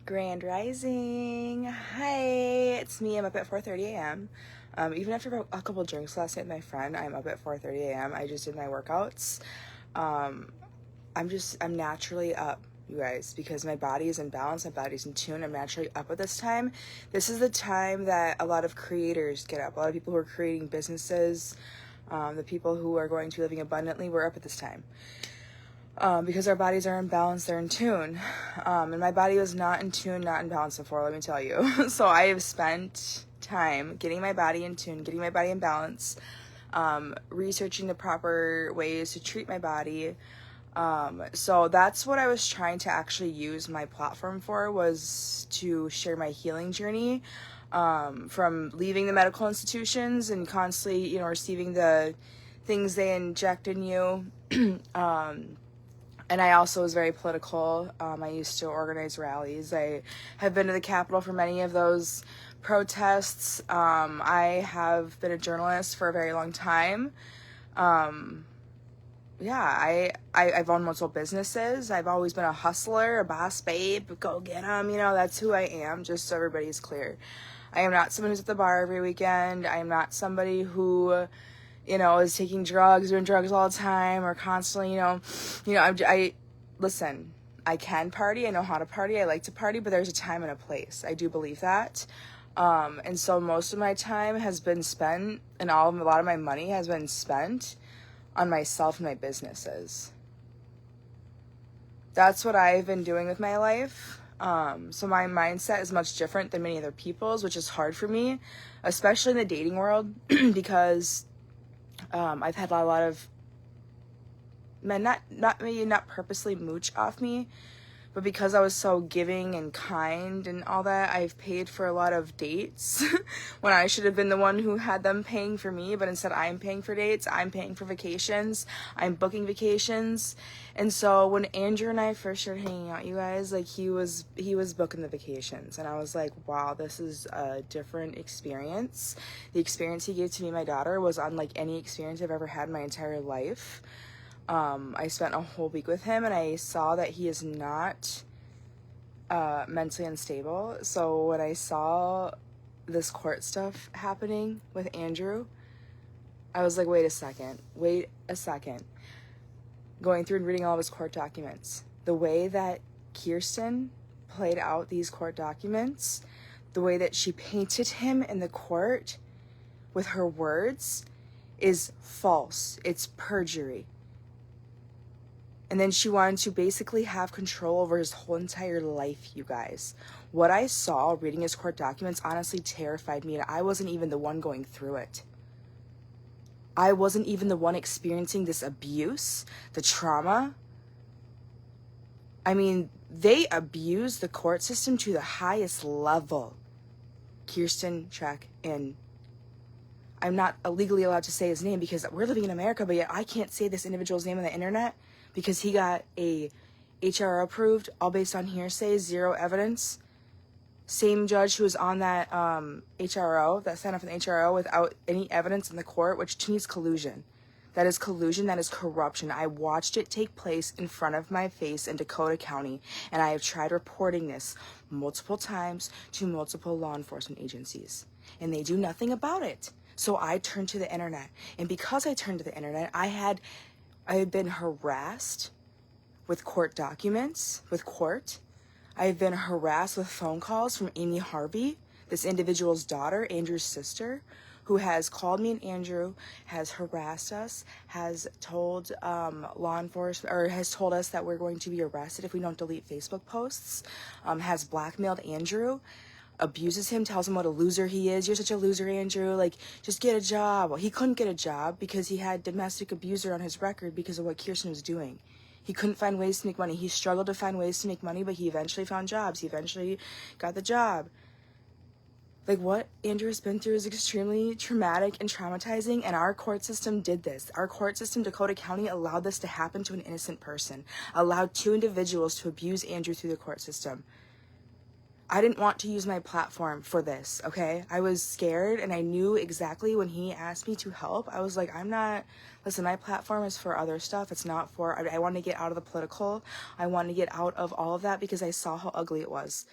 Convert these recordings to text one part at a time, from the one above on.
Grand Rising. Hi, it's me. I'm up at 4:30 a.m. Even after a couple drinks last night with my friend, I'm up at 4:30 a.m. I just did my workouts. I'm naturally up, you guys, because my body is in balance, my body's in tune. I'm naturally up at this time. This is the time that a lot of creators get up. A lot of people who are creating businesses, the people who are going to be living abundantly, we're up at this time. Because our bodies are in balance, they're in tune. And my body was not in tune, not in balance before, let me tell you. So I have spent time getting my body in tune, getting my body in balance, researching the proper ways to treat my body. So that's what I was trying to actually use my platform for, was to share my healing journey, from leaving the medical institutions and constantly, receiving the things they inject in you. And I also was very political. I used to organize rallies. I have been to the Capitol for many of those protests. I have been a journalist for a very long time. I've owned multiple businesses. I've always been a hustler, a boss babe, go get them. That's who I am, just so everybody's clear. I am not someone who's at the bar every weekend. I am not somebody who is taking drugs, doing drugs all the time, or constantly, listen, I can party, I know how to party, I like to party, but there's a time and a place. I do believe that. And so most of my time has been spent, and a lot of my money has been spent on myself and my businesses. That's what I've been doing with my life. So my mindset is much different than many other people's, which is hard for me, especially in the dating world, because I've had a lot of men, not purposely mooch off me, but because I was so giving and kind and all that, I've paid for a lot of dates when I should have been the one who had them paying for me, but instead I'm paying for dates, I'm paying for vacations, I'm booking vacations. And so when Andrew and I first started hanging out, you guys, like he was booking the vacations, and I was like, wow, this is a different experience. The experience he gave to me and my daughter was unlike any experience I've ever had in my entire life. I spent a whole week with him, and I saw that he is not mentally unstable. So when I saw this court stuff happening with Andrew, I was like, wait a second. Going through and reading all of his court documents, the way that Kirsten played out these court documents, the way that she painted him in the court with her words is false. It's perjury. And then she wanted to basically have control over his whole entire life, you guys. What I saw reading his court documents honestly terrified me, and I wasn't even the one going through it. I wasn't even the one experiencing this abuse, the trauma. I mean, they abused the court system to the highest level. Kirsten, check in. I'm not legally allowed to say his name because we're living in America, but yet I can't say this individual's name on the internet, because he got a HRO approved, all based on hearsay, zero evidence. Same judge who was on that HRO, that signed off an HRO without any evidence in the court, which to me is collusion. That is collusion, that is corruption. I watched it take place in front of my face in Dakota County, and I have tried reporting this multiple times to multiple law enforcement agencies, and they do nothing about it. So I turned to the internet, and because I turned to the internet, I had been harassed with court documents, with court. I have been harassed with phone calls from Amy Harvey, this individual's daughter, Andrew's sister, who has called me and Andrew, has harassed us, has told law enforcement, or has told us that we're going to be arrested if we don't delete Facebook posts, has blackmailed Andrew, abuses him, tells him what a loser he is. You're such a loser, Andrew. Like, just get a job. Well, he couldn't get a job because he had domestic abuser on his record because of what Kirsten was doing. He couldn't find ways to make money. He struggled to find ways to make money, but he eventually found jobs. He eventually got the job. Like, what Andrew has been through is extremely traumatic and traumatizing, and our court system did this. Our court system, Dakota County, allowed this to happen to an innocent person, allowed two individuals to abuse Andrew through the court system. I didn't want to use my platform for this, okay? I was scared, and I knew exactly when he asked me to help. I was like, listen, my platform is for other stuff. It's not for, I want to get out of the political. I want to get out of all of that because I saw how ugly it was.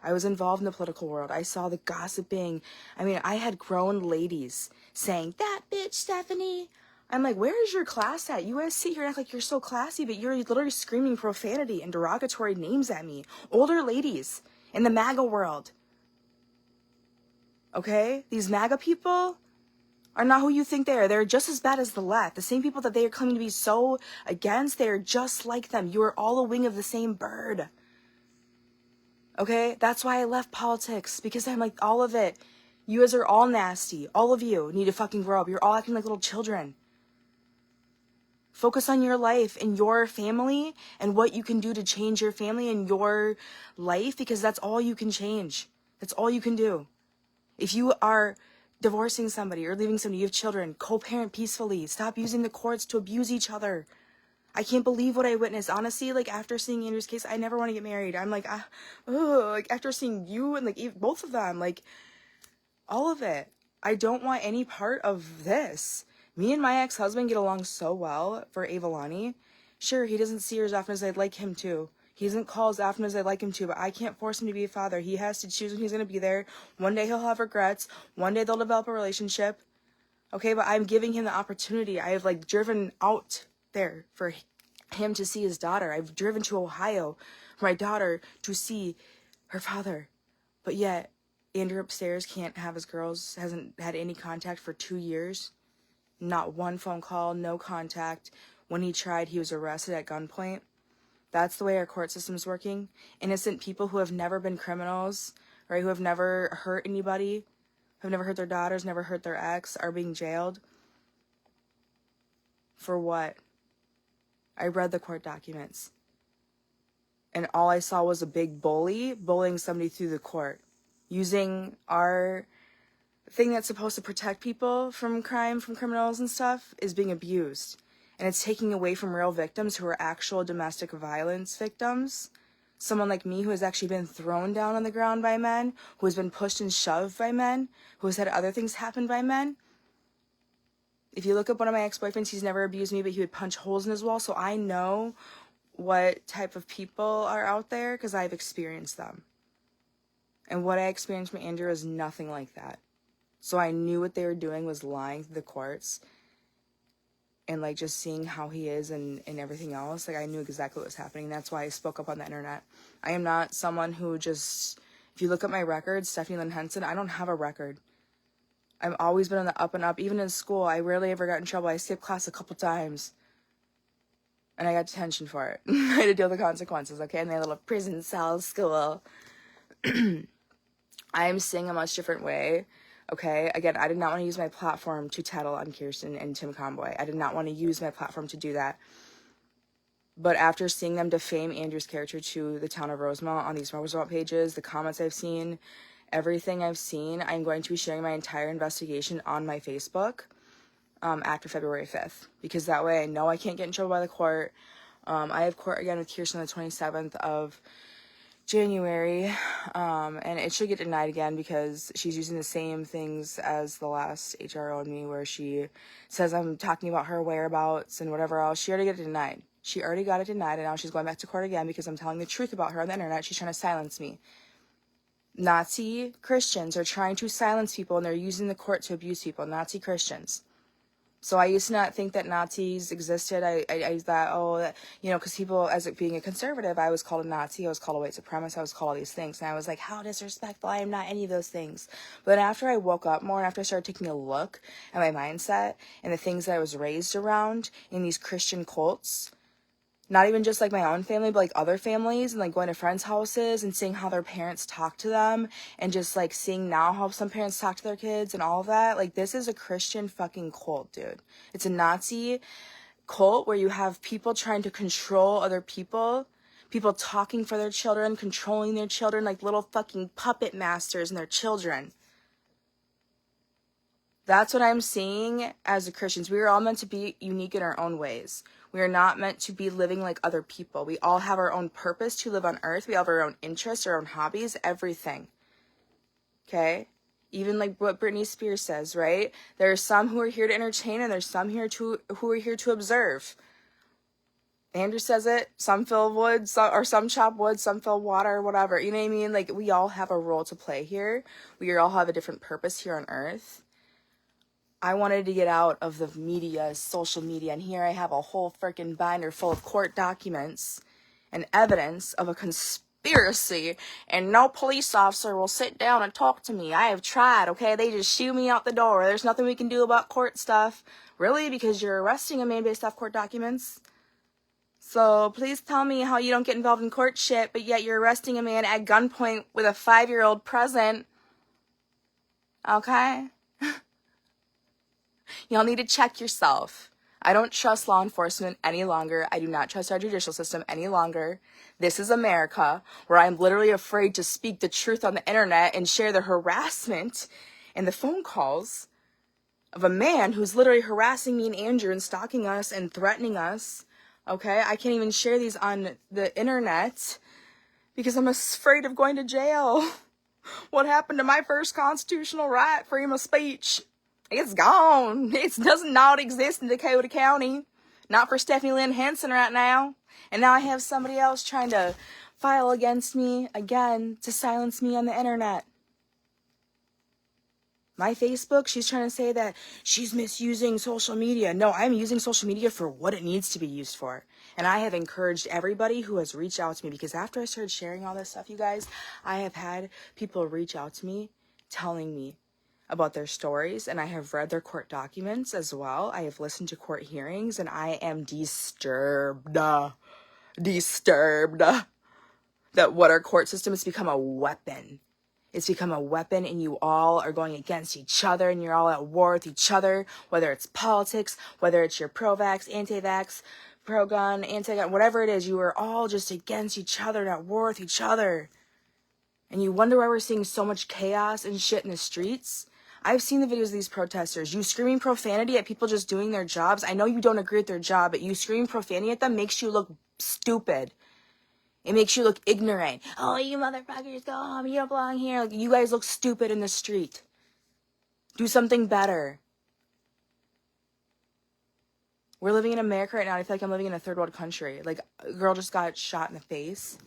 I was involved in the political world. I saw the gossiping. I mean, I had grown ladies saying, that bitch, Stephanie. I'm like, where is your class at? You guys sit here and act like you're so classy, but you're literally screaming profanity and derogatory names at me. Older ladies in the MAGA world. Okay? These MAGA people are not who you think they are. They're just as bad as the left. The same people that they are claiming to be so against, they are just like them. You are all a wing of the same bird. Okay? That's why I left politics, because I'm like, all of it. You guys are all nasty. All of you need to fucking grow up. You're all acting like little children. Focus on your life and your family and what you can do to change your family and your life, because that's all you can change. That's all you can do. If you are divorcing somebody or leaving somebody, you have children, co-parent peacefully. Stop using the courts to abuse each other. I can't believe what I witnessed. Honestly, like, after seeing Andrew's case, I never want to get married. I'm like, like, after seeing you and, like, both of them, like, all of it. I don't want any part of this. Me and my ex-husband get along so well for Avalani. Sure, he doesn't see her as often as I'd like him to. He doesn't call as often as I'd like him to, but I can't force him to be a father. He has to choose when he's going to be there. One day he'll have regrets. One day they'll develop a relationship. Okay, but I'm giving him the opportunity. I have, like, driven out there for him to see his daughter. I've driven to Ohio for my daughter to see her father. But yet, Andrew upstairs can't have his girls, hasn't had any contact for 2 years. Not one phone call, no contact. When he tried, he was arrested at gunpoint. That's the way our court system's working. Innocent people who have never been criminals, right, who have never hurt anybody, have never hurt their daughters, never hurt their ex, are being jailed. For what? I read the court documents. And all I saw was a big bully bullying somebody through the court. Using our thing that's supposed to protect people from crime, from criminals and stuff, is being abused. And it's taking away from real victims who are actual domestic violence victims. Someone like me who has actually been thrown down on the ground by men, who has been pushed and shoved by men, who has had other things happen by men. If you look up one of my ex-boyfriends, he's never abused me, but he would punch holes in his wall. So I know what type of people are out there because I've experienced them. And what I experienced from Andrew is nothing like that. So I knew what they were doing was lying to the courts. And, like, just seeing how he is and everything else, like, I knew exactly what was happening. That's why I spoke up on the internet. I am not someone who just, if you look at my record, Stephanie Lynn Henson, I don't have a record. I've always been on the up and up. Even in school, I rarely ever got in trouble. I skipped class a couple times. And I got detention for it. I had to deal with the consequences, okay? In my little prison cell school. I am seeing a much different way. Okay, again, I did not want to use my platform to tattle on Kirsten and Tim Conboy. I did not want to use my platform to do that. But after seeing them defame Andrew's character to the town of Rosemont on these Rosemont pages, the comments I've seen, everything I've seen, I'm going to be sharing my entire investigation on my Facebook after February 5th. Because that way I know I can't get in trouble by the court. I have court again with Kirsten on the 27th of January, and it should get denied again because she's using the same things as the last HRO on me where she says I'm talking about her whereabouts and whatever else. She already got it denied. She already got it denied, and now she's going back to court again because I'm telling the truth about her on the internet. She's trying to silence me. Nazi Christians are trying to silence people, and they're using the court to abuse people. Nazi Christians. So I used to not think that Nazis existed. I thought, oh, that, you know, because people, as it being a conservative, I was called a Nazi, I was called a white supremacist, I was called all these things. And I was like, how disrespectful, I am not any of those things. But then after I woke up more, and after I started taking a look at my mindset and the things that I was raised around in these Christian cults, not even just like my own family, but like other families, and like going to friends' houses and seeing how their parents talk to them, and just like seeing now how some parents talk to their kids and all of that. Like, this is a Christian fucking cult, dude. It's a Nazi cult where you have people trying to control other people, people talking for their children, controlling their children like little fucking puppet masters and their children. That's what I'm seeing as a Christians. We are all meant to be unique in our own ways. We are not meant to be living like other people. We all have our own purpose to live on earth. We have our own interests, our own hobbies, everything. Okay? Even like what Britney Spears says, right? There are some who are here to entertain, and there's some who are here to observe. Andrew says it, some fill wood, some chop wood, some fill water, whatever. You know what I mean? Like, we all have a role to play here. We all have a different purpose here on earth. I wanted to get out of the media, social media, and here I have a whole freaking binder full of court documents and evidence of a conspiracy, and no police officer will sit down and talk to me. I have tried, okay? They just shoo me out the door. There's nothing we can do about court stuff. Really? Because you're arresting a man based off court documents? So please tell me how you don't get involved in court shit, but yet you're arresting a man at gunpoint with a 5-year-old present. Okay? Y'all need to check yourself. I don't trust law enforcement any longer. I do not trust our judicial system any longer. This is America, where I'm literally afraid to speak the truth on the internet and share the harassment and the phone calls of a man who's literally harassing me and Andrew and stalking us and threatening us. Okay? I can't even share these on the internet because I'm afraid of going to jail. What happened to my first constitutional right, freedom of speech? It's gone. It does not exist in Dakota County. Not for Stephanie Lynn Henson right now. And now I have somebody else trying to file against me again to silence me on the internet. My Facebook, she's trying to say that she's misusing social media. No, I'm using social media for what it needs to be used for. And I have encouraged everybody who has reached out to me, because after I started sharing all this stuff, you guys, I have had people reach out to me telling me about their stories, and I have read their court documents as well. I have listened to court hearings, and I am disturbed that what our court system has become a weapon. It's become a weapon, and you all are going against each other, and you're all at war with each other, whether it's politics, whether it's your pro-vax, anti-vax, pro-gun, anti-gun, whatever it is, you are all just against each other and at war with each other. And you wonder why we're seeing so much chaos and shit in the streets. I've seen the videos of these protesters. You screaming profanity at people just doing their jobs. I know you don't agree with their job, but you screaming profanity at them makes you look stupid. It makes you look ignorant. Oh, you motherfuckers, go home. You don't belong here. Like, you guys look stupid in the street. Do something better. We're living in America right now. I feel like I'm living in a third world country. Like, a girl just got shot in the face.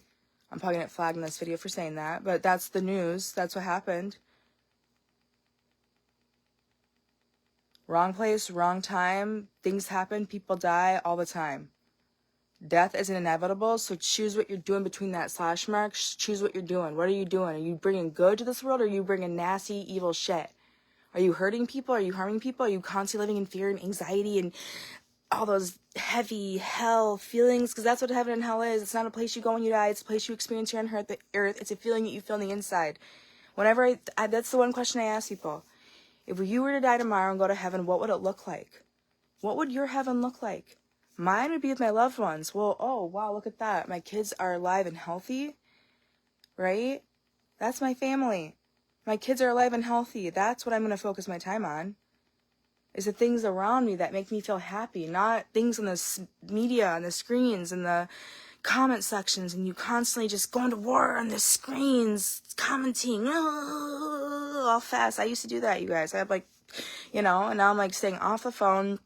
I'm probably going to get flagged in this video for saying that, but that's the news. That's what happened. Wrong place, wrong time. Things happen. People die all the time. Death isn't inevitable, so choose what you're doing between that slash marks. Choose what you're doing. What are you doing? Are you bringing good to this world, or are you bringing nasty, evil shit? Are you hurting people? Are you harming people? Are you constantly living in fear and anxiety and all those heavy hell feelings? Because that's what heaven and hell is. It's not a place you go when you die. It's a place you experience here on the earth. It's a feeling that you feel on the inside. Whenever that's the one question I ask people. If you were to die tomorrow and go to heaven, what would it look like? What would your heaven look like? Mine would be with my loved ones. Well, oh, wow, look at that. My kids are alive and healthy, right? That's my family. My kids are alive and healthy. That's what I'm going to focus my time on. Is the things around me that make me feel happy, not things on the media, on the screens, and the comment sections, and you constantly just going to war on the screens, commenting, all fast. I used to do that, you guys. I had and now I'm staying off the phone.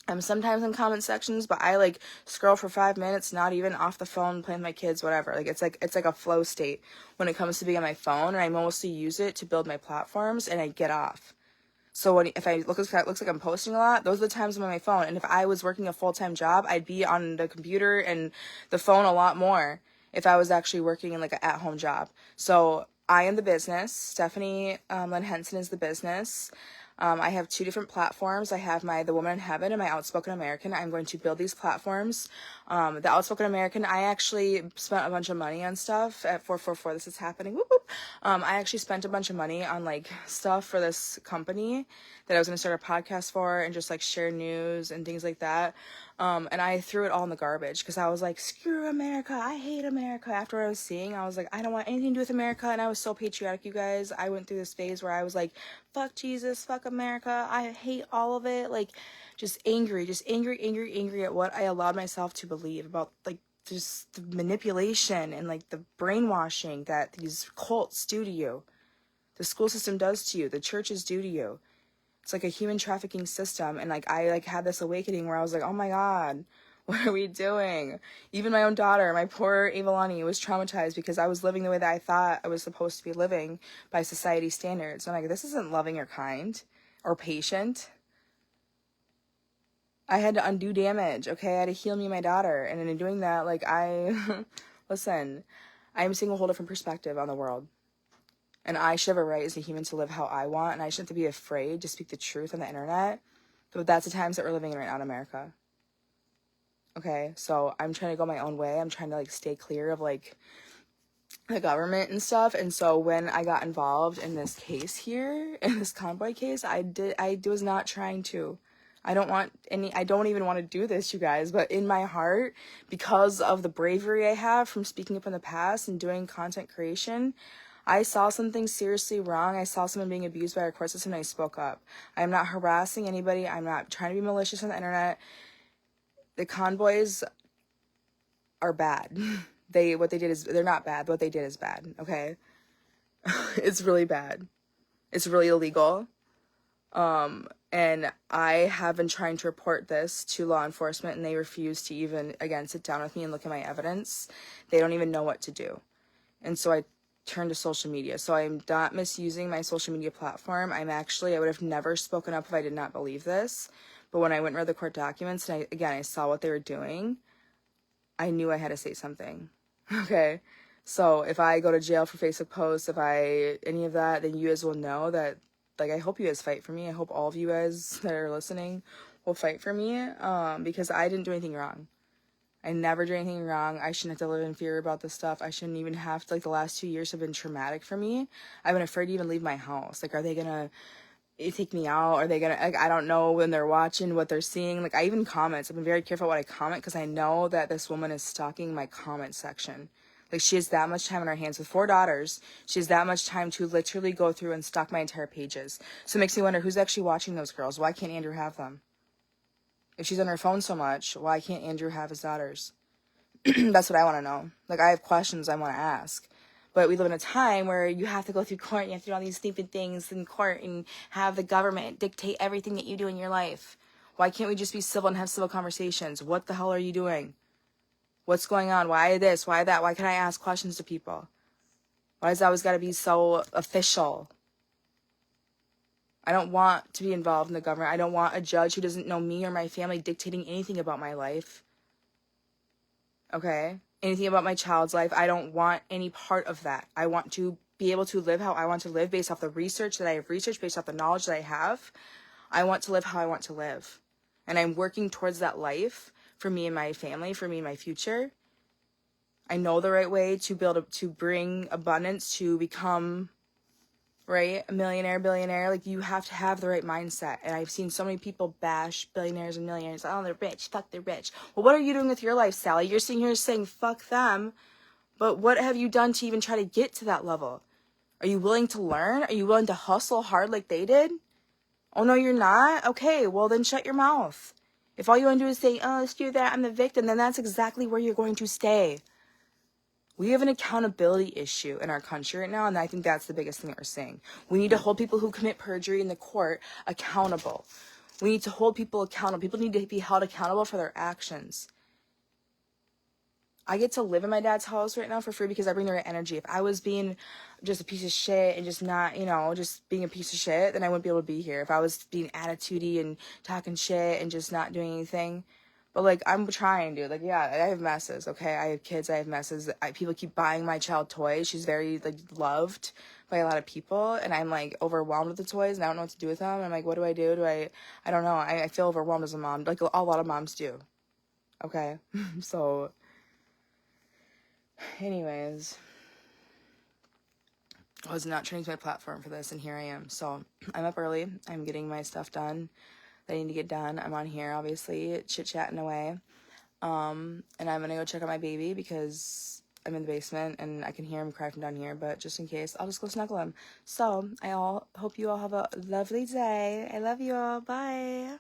I'm sometimes in comment sections, but I scroll for 5 minutes, not even off the phone, playing with my kids, whatever. It's like a flow state when it comes to being on my phone, and I mostly use it to build my platforms, and I get off. So if it looks like I'm posting a lot, those are the times I'm on my phone. And if I was working a full-time job, I'd be on the computer and the phone a lot more if I was actually working in an at-home job. So I am the business. Stephanie Lynn Henson is the business. I have 2 different platforms. I have the Woman in Heaven and my Outspoken American. I'm going to build these platforms. The Outspoken American, I actually spent a bunch of money on stuff at 444. This is happening. Whoop, whoop. I actually spent a bunch of money on stuff for this company that I was going to start a podcast for and just share news and things like that. And I threw it all in the garbage because I was like, screw America. I hate America. After what I was seeing, I was like, I don't want anything to do with America. And I was so patriotic, you guys. I went through this phase where I was like, fuck Jesus, fuck America. I hate all of it. Just angry at what I allowed myself to believe about just the manipulation and the brainwashing that these cults do to you. The school system does to you. The churches do to you. It's like a human trafficking system. And I had this awakening where I was like, oh my God, What are we doing? Even my own daughter, my poor Avalani, was traumatized because I was living the way that I thought I was supposed to be living by society standards. I'm like, this isn't loving or kind or patient. I had to undo damage, okay? I had to heal me and my daughter. And in doing that, like, listen, I am seeing a whole different perspective on the world. And I should have a right as a human to live how I want, and I shouldn't have to be afraid to speak the truth on the internet. But that's the times that we're living in right now in America. Okay, so I'm trying to go my own way. I'm trying to, like, stay clear of, like, the government and stuff. And so when I got involved in this case here, in this convoy case, I was not trying to. I don't even want to do this, you guys, but in my heart, because of the bravery I have from speaking up in the past and doing content creation, I saw something seriously wrong. I saw someone being abused by our court system, and I spoke up. I'm not harassing anybody. I'm not trying to be malicious on the internet. The convoys are bad. What they did is, they're not bad, but what they did is bad, okay? It's really bad. It's really illegal. And I have been trying to report this to law enforcement, and they refuse to even, again, sit down with me and look at my evidence. They don't even know what to do. And so I turned to social media. So I'm not misusing my social media platform. I would have never spoken up if I did not believe this. But when I went and read the court documents, and I saw what they were doing, I knew I had to say something. Okay? So if I go to jail for Facebook posts, any of that, then you guys will know that, like, I hope you guys fight for me. I hope all of you guys that are listening will fight for me, because I didn't do anything wrong. I never did anything wrong. I shouldn't have to live in fear about this stuff. I shouldn't even have to, like, the last 2 years have been traumatic for me. I've been afraid to even leave my house. Like, are they gonna take me out? Are they gonna, like, I don't know when they're watching, what they're seeing. Like, I even comments. I've been very careful what I comment, because I know that this woman is stalking my comment section. Like, she has that much time on her hands with 4 daughters. She has that much time to literally go through and stalk my entire pages. So it makes me wonder, who's actually watching those girls? Why can't Andrew have them? If she's on her phone so much, why can't Andrew have his daughters? That's what I want to know. Like, I have questions I want to ask. But we live in a time where you have to go through court, and you have to do all these stupid things in court and have the government dictate everything that you do in your life. Why can't we just be civil and have civil conversations? What the hell are you doing? What's going on? Why this? Why that? Why can't I ask questions to people? Why does it always got to be so official? I don't want to be involved in the government. I don't want a judge who doesn't know me or my family dictating anything about my life. Okay? Anything about my child's life. I don't want any part of that. I want to be able to live how I want to live based off the research that I have researched, based off the knowledge that I have. I want to live how I want to live. And I'm working towards that life for me and my family, for me and my future. I know the right way to bring abundance, to become, right, a millionaire, billionaire. Like, you have to have the right mindset. And I've seen so many people bash billionaires and millionaires. Oh, they're rich. Fuck, they're rich. Well, what are you doing with your life, Sally? You're sitting here saying, fuck them. But what have you done to even try to get to that level? Are you willing to learn? Are you willing to hustle hard like they did? Oh, no, you're not? Okay, well, then shut your mouth. If all you want to do is say, oh, screw that, I'm the victim, then that's exactly where you're going to stay. We have an accountability issue in our country right now, and I think that's the biggest thing that we're seeing. We need to hold people who commit perjury in the court accountable. We need to hold people accountable. People need to be held accountable for their actions. I get to live in my dad's house right now for free because I bring the right energy. If I was being just a piece of shit and just not, just being a piece of shit, then I wouldn't be able to be here. If I was being attitudey and talking shit and just not doing anything. But, like, I'm trying, dude. Like, yeah, I have messes, okay? I have kids, I have messes. People keep buying my child toys. She's very, like, loved by a lot of people. And I'm, like, overwhelmed with the toys, and I don't know what to do with them. And I'm like, what do? I don't know. I feel overwhelmed as a mom. Like, a lot of moms do. Okay? So, anyways, I was not training to my platform for this, and here I am. So, I'm up early. I'm getting my stuff done that I need to get done. I'm on here, obviously, chit-chatting away. And I'm gonna go check out my baby because I'm in the basement and I can hear him cry from down here, but just in case, I'll just go snuggle him. So, hope you all have a lovely day. I love you all. Bye.